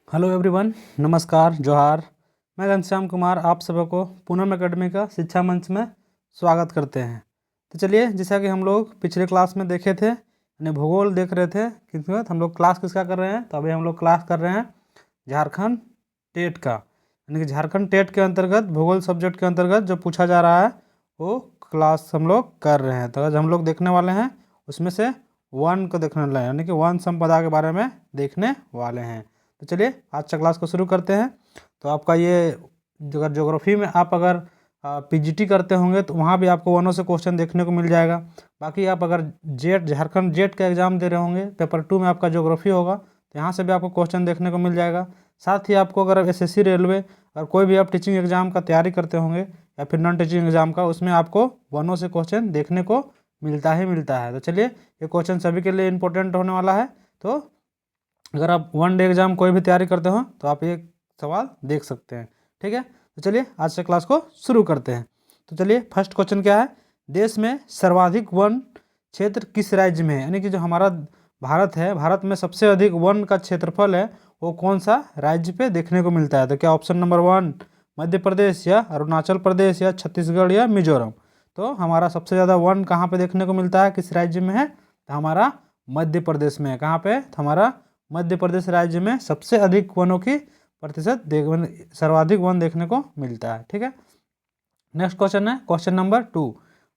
Hello everyone, नमस्कार, जोहार। मैं घनश्याम कुमार आप सबको पूनम एकेडमी का शिक्षा मंच में स्वागत करते हैं। तो चलिए, जैसा कि हम लोग पिछले क्लास में देखे थे, यानी भूगोल देख रहे थे, किसमें हम लोग क्लास किसका कर रहे हैं, तो अभी हम लोग क्लास कर रहे हैं झारखंड टेट का। यानी कि झारखंड टेट के अंतर्गत भूगोल सब्जेक्ट के अंतर्गत जो पूछा जा रहा है वो क्लास हम लोग कर रहे हैं। तो आज हम लोग देखने वाले हैं उसमें से वन को देखने वाले हैं, यानी कि वन संपदा के बारे में देखने वाले हैं। तो चलिए आज का क्लास को शुरू करते हैं। तो आपका ये अगर ज्योग्राफी में आप अगर पीजीटी करते होंगे तो वहाँ भी आपको वनों से क्वेश्चन देखने को मिल जाएगा। बाकी आप अगर जेट झारखंड जेट का एग्ज़ाम दे रहे होंगे, पेपर 2 में आपका ज्योग्राफी होगा, तो यहाँ से भी आपको क्वेश्चन देखने को मिल जाएगा। साथ ही आपको अगर एसएससी रेलवे और कोई भी आप टीचिंग एग्ज़ाम का तैयारी करते होंगे या फिर नॉन टीचिंग एग्ज़ाम का, उसमें आपको वनों से क्वेश्चन देखने को मिलता ही मिलता है। तो चलिए, ये क्वेश्चन सभी के लिए इम्पोर्टेंट होने वाला है। तो अगर आप वन डे एग्जाम कोई भी तैयारी करते हो तो आप ये सवाल देख सकते हैं। ठीक है, तो चलिए आज से क्लास को शुरू करते हैं। तो चलिए, फर्स्ट क्वेश्चन क्या है, देश में सर्वाधिक वन क्षेत्र किस राज्य में है। यानी कि जो हमारा भारत है, भारत में सबसे अधिक वन का क्षेत्रफल है वो कौन सा राज्य पे देखने को मिलता है। तो क्या ऑप्शन नंबर 1 मध्य प्रदेश या अरुणाचल प्रदेश या छत्तीसगढ़ या मिजोरम। तो हमारा सबसे ज़्यादा वन कहाँ पे देखने को मिलता है, किस राज्य में है, तो हमारा मध्य प्रदेश में है। कहाँ पे, तो हमारा मध्य प्रदेश राज्य में सबसे अधिक वनों की प्रतिशत सर्वाधिक वन देखने को मिलता है। ठीक है, नेक्स्ट क्वेश्चन है क्वेश्चन नंबर 2,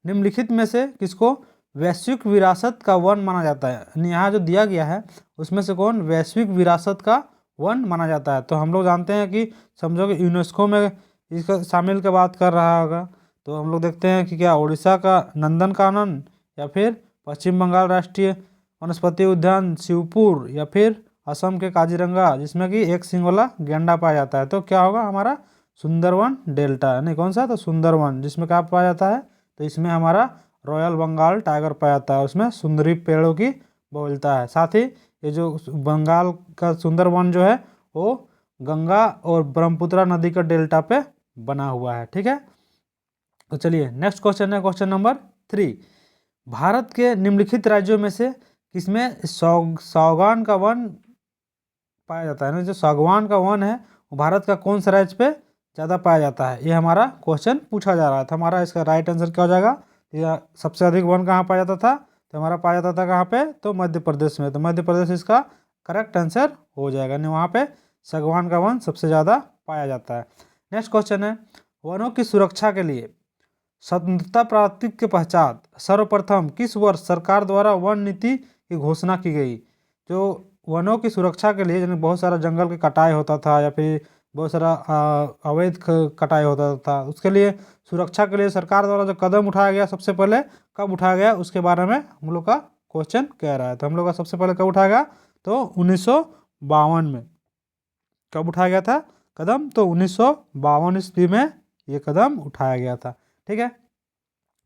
निम्नलिखित में से किसको वैश्विक विरासत का वन माना जाता है। यानी यहाँ जो दिया गया है उसमें से कौन वैश्विक विरासत का वन माना जाता है। तो हम लोग जानते हैं कि समझो कि यूनेस्को में इसका शामिल की बात कर रहा होगा, तो हम लोग देखते हैं कि क्या उड़ीसा का नंदन कानन या फिर पश्चिम बंगाल राष्ट्रीय वनस्पति उद्यान शिवपुर या फिर असम के काजीरंगा जिसमें कि एक सींग वाला गैंडा पाया जाता है। तो क्या होगा हमारा सुंदरवन डेल्टा, यानी कौन सा, तो सुंदरवन, जिसमें क्या पाया जाता है, तो इसमें हमारा रॉयल बंगाल टाइगर पाया जाता है, उसमें सुंदरी पेड़ों की बहुलता है। साथ ही ये जो बंगाल का सुंदरवन जो है वो गंगा और ब्रह्मपुत्र नदी का डेल्टा पे बना हुआ है। ठीक है, तो चलिए नेक्स्ट क्वेश्चन है क्वेश्चन नंबर 3, भारत के निम्नलिखित राज्यों में से किसमें सागवान का वन पाया जाता है। ना जो सागवान का वन है वो भारत का कौन सा राज्य पे ज़्यादा पाया जाता है, ये हमारा क्वेश्चन पूछा जा रहा था। हमारा इसका राइट आंसर क्या हो जाएगा, या सबसे अधिक वन कहाँ पाया जाता था, तो हमारा पाया जाता था कहाँ पे, तो मध्य प्रदेश में। तो मध्य प्रदेश इसका करेक्ट आंसर हो जाएगा, यानी वहाँ पे सागवान का वन सबसे ज़्यादा पाया जाता है। नेक्स्ट क्वेश्चन है, वनों की सुरक्षा के लिए स्वतंत्रता प्राप्ति के पश्चात सर्वप्रथम किस वर्ष सरकार द्वारा वन नीति की घोषणा की गई। जो वनों की सुरक्षा के लिए, यानी बहुत सारा जंगल की कटाई होता था या फिर बहुत सारा अवैध कटाई होता था, उसके लिए सुरक्षा के लिए सरकार द्वारा जो कदम उठाया गया सबसे पहले कब उठाया गया उसके बारे में हम लोग का क्वेश्चन कह रहा है। तो हम लोग का सबसे पहले कब उठाया गया, तो 1952 में। कब उठाया गया था कदम, तो 1952 ईस्वी में ये कदम उठाया गया था। ठीक है,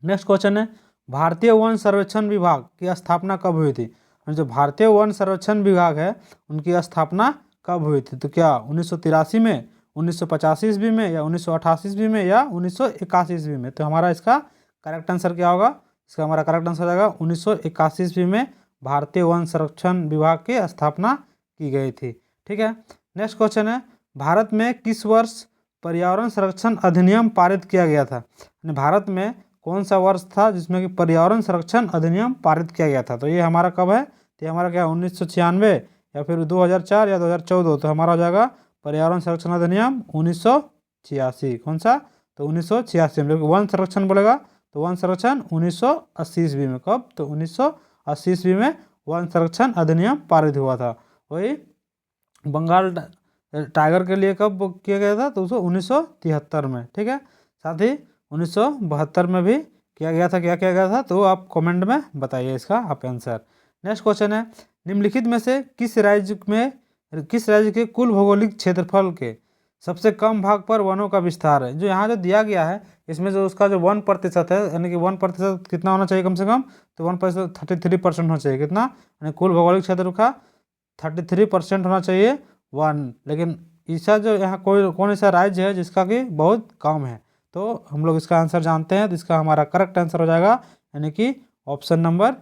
नेक्स्ट क्वेश्चन है, भारतीय वन सर्वेक्षण विभाग की स्थापना कब हुई थी। जो भारतीय वन सर्वेक्षण विभाग है उनकी स्थापना कब हुई थी। तो क्या 1983 में, 1985 ईस्वी में या 1988 ईस्वी में या 1981 ईस्वी में। तो हमारा इसका करेक्ट आंसर क्या होगा, इसका हमारा करेक्ट आंसर जाएगा 1981 ईस्वी में भारतीय वन संरक्षण विभाग की स्थापना की गई थी। ठीक है, नेक्स्ट क्वेश्चन है, भारत में किस वर्ष पर्यावरण संरक्षण अधिनियम पारित किया गया था। भारत में कौन सा वर्ष था जिसमें कि पर्यावरण संरक्षण अधिनियम पारित किया गया था। तो ये हमारा कब है, तो ये हमारा क्या 1996 या फिर 2004 या 2014। तो हमारा हो जाएगा पर्यावरण संरक्षण अधिनियम 1986। कौन सा, तो 1986 में। वन संरक्षण बोलेगा तो वन संरक्षण 1980 ईस्वी में। कब, तो 1980 ईस्वी में वन संरक्षण अधिनियम पारित हुआ था। वही बंगाल टाइगर के लिए कब किया गया था, तो उसको 1973 में। ठीक है, साथ ही 1972 में भी किया गया था। क्या किया गया था, तो आप कमेंट में बताइए इसका आप आंसर। नेक्स्ट क्वेश्चन है, निम्नलिखित में से किस राज्य के कुल भौगोलिक क्षेत्रफल के सबसे कम भाग पर वनों का विस्तार है। जो यहाँ जो दिया गया है इसमें जो उसका जो 1% है, यानी कि 1% कितना होना चाहिए कम से कम, तो 1% 33% होना चाहिए। कितना, यानी कुल भौगोलिक क्षेत्र का 33% होना चाहिए वन। लेकिन ऐसा जो यहाँ कौन ऐसा राज्य है जिसका कि बहुत कम है, तो हम लोग इसका आंसर जानते हैं। तो इसका हमारा करेक्ट आंसर हो जाएगा यानी कि ऑप्शन नंबर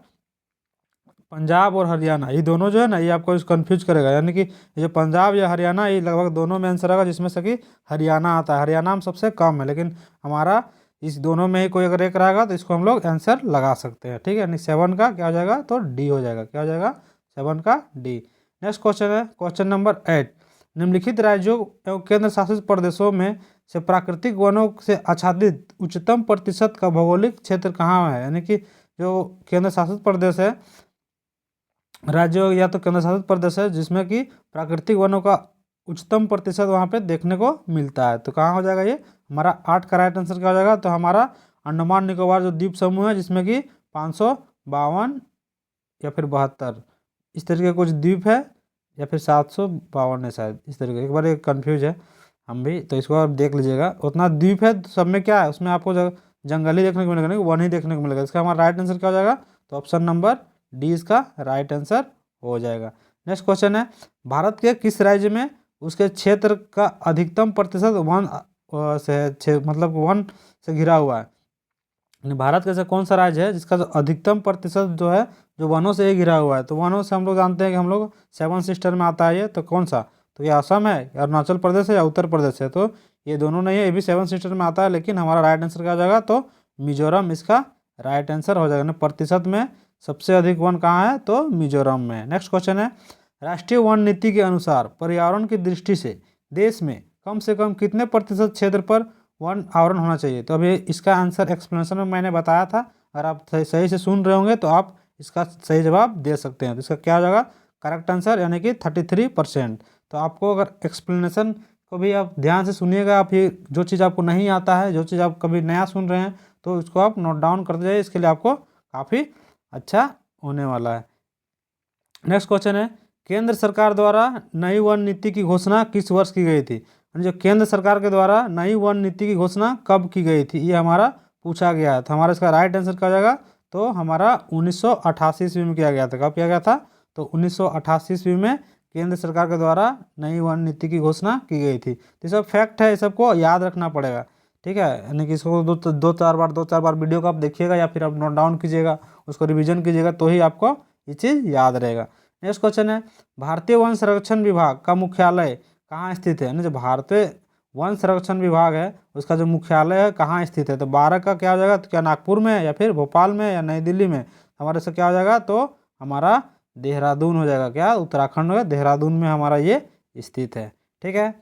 पंजाब और हरियाणा ये दोनों जो है ना, ये आपको कंफ्यूज करेगा, यानी कि ये जो पंजाब या हरियाणा ये लगभग दोनों में आंसर आएगा, जिसमें से कि हरियाणा आता है। हरियाणा में सबसे कम है, लेकिन हमारा इस दोनों में ही कोई अगर एक रहेगा तो इसको हम लोग आंसर लगा सकते हैं। ठीक है, यानी 7 का क्या हो जाएगा, तो डी हो जाएगा। क्या हो जाएगा, 7 का डी। नेक्स्ट क्वेश्चन है क्वेश्चन नंबर 8। निम्नलिखित राज्यों एवं केंद्र शासित प्रदेशों में से प्राकृतिक वनों से आच्छादित उच्चतम प्रतिशत का भौगोलिक क्षेत्र कहाँ है। यानी कि जो केंद्र शासित प्रदेश है, राज्य या तो केंद्र शासित प्रदेश है जिसमें कि प्राकृतिक वनों का उच्चतम प्रतिशत वहाँ पे देखने को मिलता है, तो कहाँ हो जाएगा ये हमारा 8 का राइट आंसर क्या हो जाएगा, तो हमारा अंडमान निकोबार जो द्वीप समूह है, जिसमें कि 552 या फिर 72 इस तरीके के कुछ द्वीप है, या फिर 752 है शायद, इस तरीके। एक बार ये कन्फ्यूज है हम भी, तो इसको आप देख लीजिएगा। उतना द्वीप है सब में क्या है, उसमें आपको जंगल ही देखने को मिलेगा, नहीं वन ही देखने को मिलेगा। इसका हमारा राइट आंसर क्या हो जाएगा, तो ऑप्शन नंबर डी इसका राइट आंसर हो जाएगा। नेक्स्ट क्वेश्चन है, भारत के किस राज्य में उसके क्षेत्र का अधिकतम प्रतिशत वन मतलब वन से घिरा हुआ है। भारत का ऐसा कौन सा राज्य है जिसका जो अधिकतम प्रतिशत जो है जो वनों से ही घिरा हुआ है। तो वनों से हम लोग जानते हैं कि हम लोग 7 सिस्टर में आता है ये, तो कौन सा, तो ये असम है, अरुणाचल प्रदेश है या उत्तर प्रदेश है, तो ये दोनों नहीं है, ये भी 7 सिस्टर में आता है, लेकिन हमारा राइट आंसर क्या हो जाएगा, तो मिजोरम इसका राइट आंसर हो जाएगा। प्रतिशत में सबसे अधिक वन कहाँ है, तो मिजोरम में। नेक्स्ट क्वेश्चन है, राष्ट्रीय वन नीति के अनुसार पर्यावरण की दृष्टि से देश में कम से कम कितने प्रतिशत क्षेत्र पर वन आवरण होना चाहिए। तो अभी इसका आंसर एक्सप्लेनेशन में मैंने बताया था, अगर आप सही से सुन रहे होंगे तो आप इसका सही जवाब दे सकते हैं। तो इसका क्या हो जाएगा करेक्ट आंसर, यानी कि 33%। तो आपको अगर एक्सप्लेनेशन को भी आप ध्यान से सुनिएगा, आप ये जो चीज़ आपको नहीं आता है, जो चीज़ आप कभी नया सुन रहे हैं, तो इसको आप नोट डाउन करते जाइए, इसके लिए आपको काफ़ी अच्छा होने वाला है। नेक्स्ट क्वेश्चन है, केंद्र सरकार द्वारा नई वन नीति की घोषणा किस वर्ष की गई थी। जो केंद्र सरकार के द्वारा नई वन नीति की घोषणा कब की गई थी, ये हमारा पूछा गया है। तो हमारा इसका राइट आंसर क्या हो जाएगा, तो हमारा 1988 ईस्वी में किया गया था। कब किया गया था, तो 1988 ईस्वी में केंद्र सरकार के द्वारा नई वन नीति की घोषणा की गई थी। तो ये सब फैक्ट है, ये सबको याद रखना पड़ेगा। ठीक है, यानी कि इसको दो चार बार वीडियो को आप देखिएगा, या फिर आप नोट डाउन कीजिएगा, उसको रिविजन कीजिएगा, तो ही आपको ये चीज़ याद रहेगा। नेक्स्ट क्वेश्चन है, भारतीय वन संरक्षण विभाग का मुख्यालय कहाँ स्थित है। यानी जो भारतीय वन संरक्षण विभाग है उसका जो मुख्यालय है कहाँ स्थित है। तो 12 का क्या हो जाएगा, तो क्या नागपुर में, या फिर भोपाल में, या नई दिल्ली में। हमारे से क्या हो जाएगा, तो हमारा देहरादून हो जाएगा। क्या, उत्तराखंड में देहरादून में हमारा ये स्थित है। ठीक है,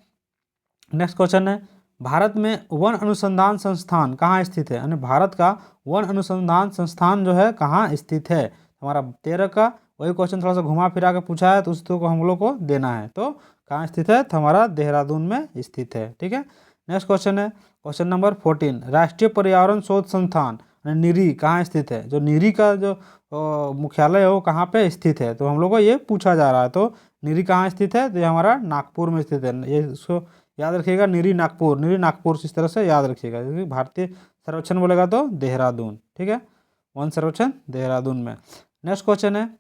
नेक्स्ट क्वेश्चन है, भारत में वन अनुसंधान संस्थान कहाँ स्थित है। यानी भारत का वन अनुसंधान संस्थान जो है कहाँ स्थित है। हमारा 13 का वही क्वेश्चन थोड़ा सा घुमा फिरा के पूछा है, तो उसको हम लोग को देना है। तो कहाँ स्थित है, तो हमारा देहरादून में स्थित है। ठीक है, नेक्स्ट क्वेश्चन है क्वेश्चन नंबर 14, राष्ट्रीय पर्यावरण शोध संस्थान निरी कहाँ स्थित है। जो निरी का जो मुख्यालय है वो कहाँ पे स्थित है, तो हम लोग को ये पूछा जा रहा है। तो निरी कहाँ स्थित है, तो ये हमारा नागपुर में स्थित है। ये इसको याद रखिएगा, निरी नागपुर इस तरह से याद रखिएगा, क्योंकि भारतीय सर्वेक्षण बोलेगा तो देहरादून। ठीक है, वन सर्वेक्षण देहरादून में। नेक्स्ट क्वेश्चन है,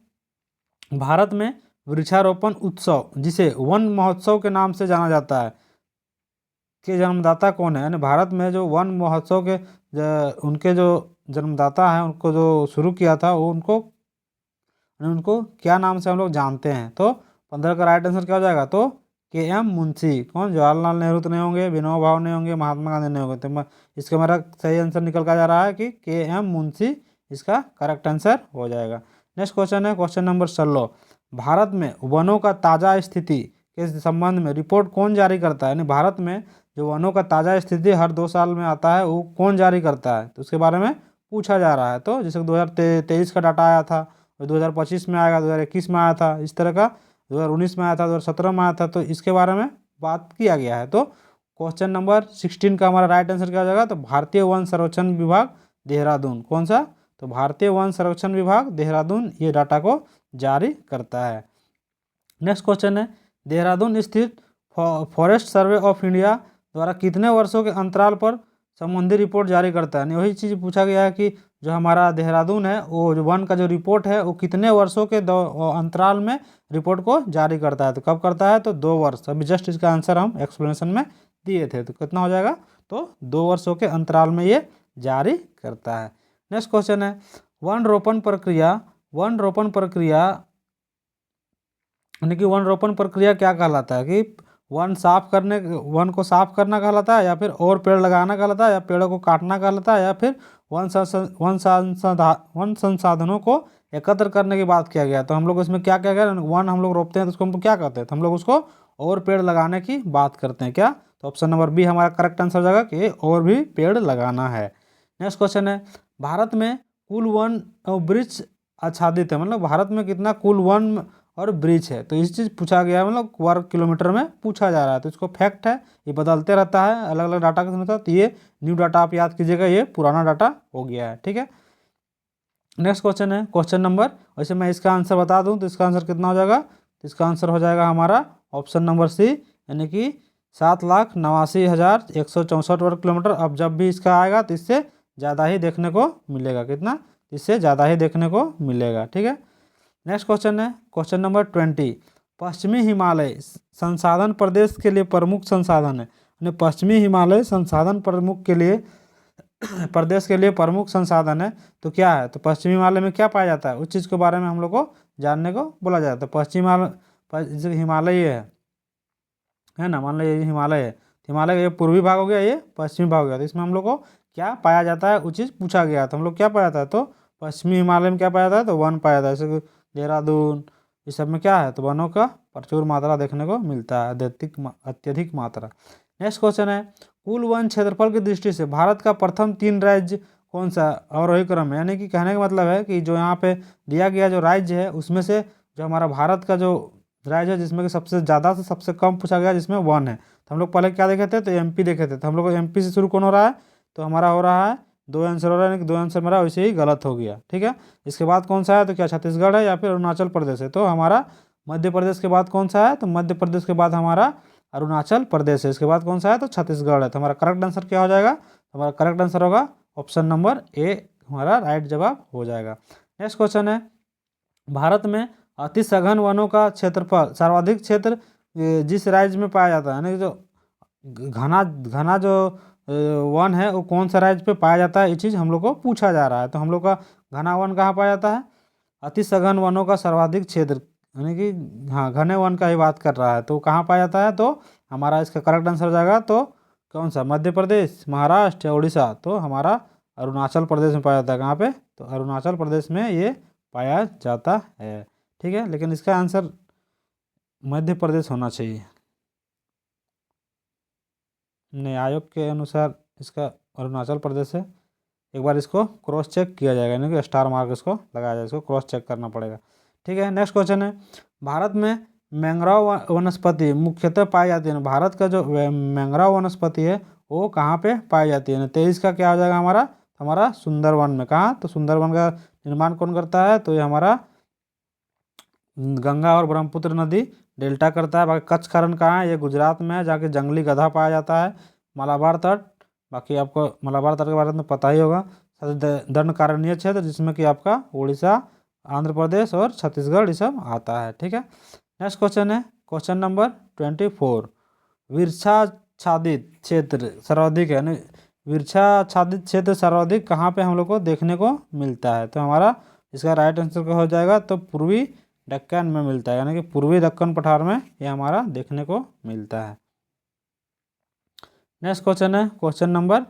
भारत में वृक्षारोपण उत्सव जिसे वन महोत्सव के नाम से जाना जाता है के जन्मदाता कौन है। यानी भारत में जो वन महोत्सव के उनके जो जन्मदाता हैं, उनको जो शुरू किया था, वो उनको क्या नाम से हम लोग जानते हैं। तो 15 का राइट आंसर क्या हो जाएगा, तो KM मुंशी। कौन, जवाहरलाल नेहरू तो नहीं होंगे, विनोबा भावे नहीं होंगे, महात्मा गांधी नहीं होंगे। तो इसका मेरा सही आंसर निकल कर जा रहा है कि KM मुंशी इसका करेक्ट आंसर हो जाएगा। नेक्स्ट क्वेश्चन है क्वेश्चन नंबर 16, भारत में वनों का ताज़ा स्थिति के संबंध में रिपोर्ट कौन जारी करता है। यानी भारत में जो वनों का ताज़ा स्थिति हर 2 साल में आता है, वो कौन जारी करता है, तो उसके बारे में पूछा जा रहा है। तो जैसे 2023 का डाटा आया था, 2025 में आएगा, 2021 में आया था, इस तरह का 2019 में आया था, 2017 में आया था, तो इसके बारे में बात किया गया है। तो क्वेश्चन नंबर 16 का हमारा राइट आंसर क्या हो जाएगा, तो भारतीय वन संरक्षण विभाग देहरादून। कौन सा, तो भारतीय वन संरक्षण विभाग देहरादून ये डाटा को जारी करता है। नेक्स्ट क्वेश्चन है, देहरादून स्थित फॉरेस्ट सर्वे ऑफ इंडिया द्वारा कितने वर्षों के अंतराल पर संबंधी रिपोर्ट जारी करता है। वही चीज़ पूछा गया है कि जो हमारा देहरादून है, वो जो वन का जो रिपोर्ट है वो कितने वर्षों के अंतराल में रिपोर्ट को जारी करता है। तो कब करता है, तो 2 वर्ष। अभी जस्ट इसका आंसर हम एक्सप्लेनेशन में दिए थे। तो कितना हो जाएगा, तो 2 वर्षों के अंतराल में ये जारी करता है। नेक्स्ट क्वेश्चन है, वन रोपण प्रक्रिया वन रोपण प्रक्रिया यानी कि वन रोपण प्रक्रिया क्या कहलाता है कि वन को साफ करना कहलाता है, या फिर और पेड़ लगाना कहलाता है, या पेड़ों को काटना कहलाता है, या फिर वन संसाधनों को एकत्र करने की बात किया गया। तो हम लोग इसमें क्या क्या गया, वन हम लोग रोपते हैं तो उसको हम क्या कहते हैं, तो हम लोग उसको और पेड़ लगाने की बात करते हैं क्या। तो ऑप्शन नंबर बी हमारा करेक्ट आंसर हो जाएगा कि और भी पेड़ लगाना है। नेक्स्ट क्वेश्चन है, भारत में कुल वन और वृक्ष आच्छादित है, मतलब भारत में कितना कुल वन और ब्रिज है। तो इस चीज़ पूछा गया है, मतलब वर्ग किलोमीटर में पूछा जा रहा है। तो इसको फैक्ट है, ये बदलते रहता है अलग अलग डाटा के साथ। तो ये न्यू डाटा आप याद कीजिएगा, ये पुराना डाटा हो गया है, ठीक है। नेक्स्ट क्वेश्चन है क्वेश्चन नंबर, वैसे मैं इसका आंसर बता दूं तो इसका आंसर कितना हो जाएगा, तो इसका आंसर हो जाएगा हमारा ऑप्शन नंबर सी, यानी कि 7,89,164 वर्ग किलोमीटर। अब जब भी इसका आएगा तो इससे ज़्यादा ही देखने को मिलेगा, कितना, इससे ज़्यादा ही देखने को मिलेगा, ठीक है। नेक्स्ट क्वेश्चन है क्वेश्चन नंबर 20, पश्चिमी हिमालय संसाधन प्रदेश के लिए प्रमुख संसाधन है, यानी पश्चिमी हिमालय संसाधन प्रमुख के लिए प्रदेश के लिए प्रमुख संसाधन है। तो क्या है, तो पश्चिमी हिमालय में क्या पाया जाता है, उस चीज़ के बारे में हम लोग को जानने को बोला जाता है। तो पश्चिम हिमालय है ना, मान लो ये हिमालय है, हिमालय का ये पूर्वी भाग हो गया, ये पश्चिमी भाग हो गया। तो इसमें हम लोग को क्या पाया जाता है, वो चीज़ पूछा गया। तो हम लोग क्या पाया जाता है, तो पश्चिमी हिमालय में क्या पाया जाता है, तो वन पाया जाता है। जैसे देहरादून, इस सब में क्या है, तो वनों का प्रचुर मात्रा देखने को मिलता है, अत्यधिक मात्रा। नेक्स्ट क्वेश्चन है, कुल वन क्षेत्रफल की दृष्टि से भारत का प्रथम 3 राज्य कौन सा आरोही क्रम है। यानी कि कहने का मतलब है कि जो यहाँ पे दिया गया जो राज्य है उसमें से जो हमारा भारत का जो राज्य है जिसमें कि सबसे ज़्यादा से सबसे कम पूछा गया, जिसमें वन है। तो हम लोग पहले क्या देखे थे, तो एमपी देखे थे। तो हम लोग एमपी से शुरू कौन हो रहा है, तो हमारा हो रहा है 2 आंसर हो रहा है, यानी कि 2 आंसर मेरा वैसे ही गलत हो गया, ठीक है। इसके बाद कौन सा है, तो क्या छत्तीसगढ़ है या फिर अरुणाचल प्रदेश है। तो हमारा मध्य प्रदेश के बाद कौन सा है, तो मध्य प्रदेश के बाद हमारा अरुणाचल प्रदेश है। इसके बाद कौन सा है, तो छत्तीसगढ़ है। तो हमारा करेक्ट आंसर क्या हो जाएगा, हमारा करेक्ट आंसर होगा ऑप्शन नंबर ए, हमारा राइट जवाब हो जाएगा। नेक्स्ट क्वेश्चन है, भारत में अति सघन वनों का क्षेत्रफल सर्वाधिक क्षेत्र जिस राज्य में पाया जाता है, यानी जो घना घना जो वन है वो कौन सा राज्य पे पाया जाता है, ये चीज़ हम लोग को पूछा जा रहा है। तो हम लोग का घना वन कहाँ पाया जाता है, अति सघन वनों का सर्वाधिक क्षेत्र, यानी कि हाँ घने वन का ही बात कर रहा है। तो कहाँ पाया जाता है, तो हमारा इसका करेक्ट आंसर हो जाएगा, तो कौन सा, मध्य प्रदेश, महाराष्ट्र या उड़ीसा। तो हमारा अरुणाचल प्रदेश में पाया जाता है। कहाँ पे, तो अरुणाचल प्रदेश में ये पाया जाता है, ठीक है। लेकिन इसका आंसर मध्य प्रदेश होना चाहिए, नहीं, आयोग के अनुसार इसका अरुणाचल प्रदेश है। एक बार इसको क्रॉस चेक किया जाएगा, यानी कि स्टार मार्क इसको लगाया जाएगा, इसको क्रॉस चेक करना पड़ेगा, ठीक है। नेक्स्ट क्वेश्चन है, भारत में मैंग्रोव वनस्पति मुख्यतः पाई जाती है। भारत का जो मैंग्रोव वनस्पति है वो कहाँ पे पाई जाती है, 23 का क्या हो जाएगा हमारा सुंदरवन में। कहाँ, तो सुंदरवन का निर्माण कौन करता है, तो ये हमारा गंगा और ब्रह्मपुत्र नदी डेल्टा करता है। बाकी कच्छ का रण कहाँ है, ये गुजरात में है, जाके जंगली गधा पाया जाता है। मालाबार तट, बाकी आपको मालाबार तट के बारे में पता ही होगा। दंडकारण्य क्षेत्र जिसमें कि आपका उड़ीसा, आंध्र प्रदेश और छत्तीसगढ़ ये सब आता है, ठीक है। नेक्स्ट क्वेश्चन है क्वेश्चन नंबर 24, वृक्षाच्छादित क्षेत्र सर्वाधिक है, यानी वृक्षाच्छादित क्षेत्र सर्वाधिक कहाँ पे हम लोग को देखने को मिलता है। तो हमारा इसका राइट आंसर क्या हो जाएगा, तो पूर्वी दक्कन में मिलता है, यानी कि पूर्वी दक्कन पठार में ये हमारा देखने को मिलता है। नेक्स्ट क्वेश्चन है क्वेश्चन नंबर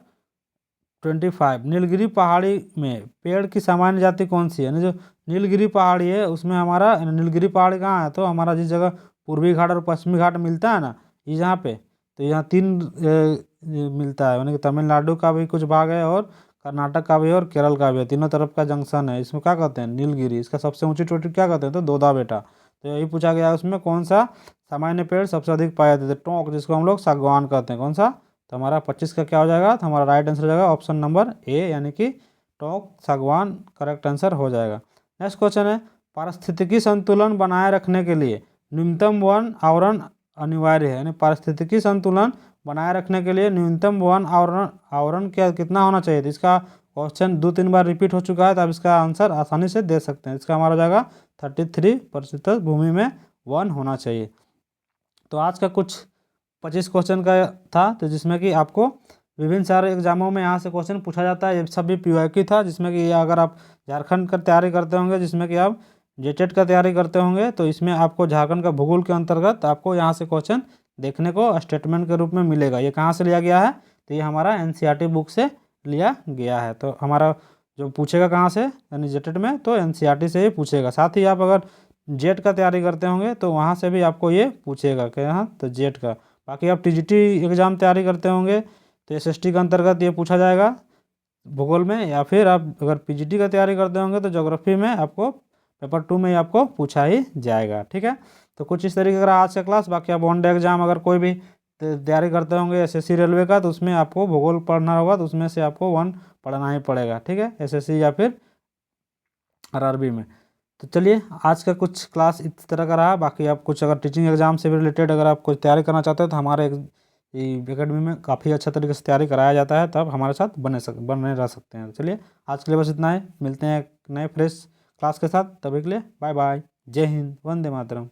25, नीलगिरी पहाड़ी में पेड़ की सामान्य जाति कौन सी है। यानी जो नीलगिरी पहाड़ी है उसमें हमारा नीलगिरी पहाड़ी कहाँ है, तो हमारा जिस जगह पूर्वी घाट और पश्चिमी घाट मिलता है ना, ये जहाँ पे, तो यहाँ 3 मिलता है, यानी कि तमिलनाडु का भी कुछ भाग है और कर्नाटक का भी और केरल का भी है, तीनों तरफ का जंक्शन है। इसमें क्या कहते हैं, नीलगिरी। इसका सबसे ऊंची चोटी क्या कहते हैं, तो दोदा बेटा। तो यही पूछा गया है, उसमें कौन सा सामान्य पेड़ सबसे अधिक पाए जाते थे, टोंक, जिसको हम लोग सागवान कहते हैं, कौन सा। तो हमारा 25 का क्या हो जाएगा, तो हमारा राइट आंसर हो जाएगा ऑप्शन नंबर ए, यानी कि टोंक सागवान करेक्ट आंसर हो जाएगा। नेक्स्ट क्वेश्चन है, पारिस्थितिकी संतुलन बनाए रखने के लिए न्यूनतम वन आवरण अनिवार्य है। यानी पारिस्थितिकी संतुलन बनाए रखने के लिए न्यूनतम वन आवरण क्या कितना होना चाहिए। तो इसका क्वेश्चन 2-3 बार रिपीट हो चुका है, तो आप इसका आंसर आसानी से दे सकते हैं। इसका हमारा हो जाएगा 33% भूमि में वन होना चाहिए। तो आज का कुछ 25 क्वेश्चन का था, तो जिसमें कि आपको विभिन्न सारे एग्जामों में यहाँ से क्वेश्चन पूछा जाता है। ये सभी PYQ था, जिसमें कि अगर आप झारखंड का तैयारी करते होंगे, जिसमें कि आप जेटेट का तैयारी करते होंगे, तो इसमें आपको झारखंड का भूगोल के अंतर्गत आपको यहाँ से क्वेश्चन देखने को स्टेटमेंट के रूप में मिलेगा। ये कहाँ से लिया गया है? तो ये हमारा NCERT बुक से लिया गया है। तो हमारा जो पूछेगा कहाँ से, यानी जेटेट में, तो NCERT से ही पूछेगा। साथ ही आप अगर जेट का तैयारी करते होंगे तो वहाँ से भी आपको ये पूछेगा कि हाँ, तो जेट का। बाकी आप TGT एग्ज़ाम तैयारी करते होंगे तो SST के अंतर्गत ये पूछा जाएगा भूगोल में, या फिर आप अगर PGT का तैयारी करते होंगे तो ज्योग्राफी में आपको पेपर 2 में ही आपको पूछा ही जाएगा। ठीक है, तो कुछ इस तरीके का आज का क्लास। बाकी आप वन डे एग्जाम अगर कोई भी तैयारी करते होंगे SSC रेलवे का, तो उसमें आपको भूगोल पढ़ना होगा, तो उसमें से आपको 1 पढ़ना ही पड़ेगा। ठीक है, SSC या फिर RRB में। तो चलिए, आज का कुछ क्लास इस तरह का रहा। बाकी आप कुछ अगर टीचिंग एग्जाम से भी रिलेटेड अगर आप कुछ तैयारी करना चाहते हो तो हमारे एकेडमी में काफ़ी अच्छा तरीके से तैयारी कराया जाता है, तब हमारे साथ बने रह सकते हैं। चलिए, आज के लिए बस इतना है। मिलते हैं एक नए फ्रेश क्लास के साथ। तभी के लिए बाय बाय। जय हिंद, वंदे मातरम।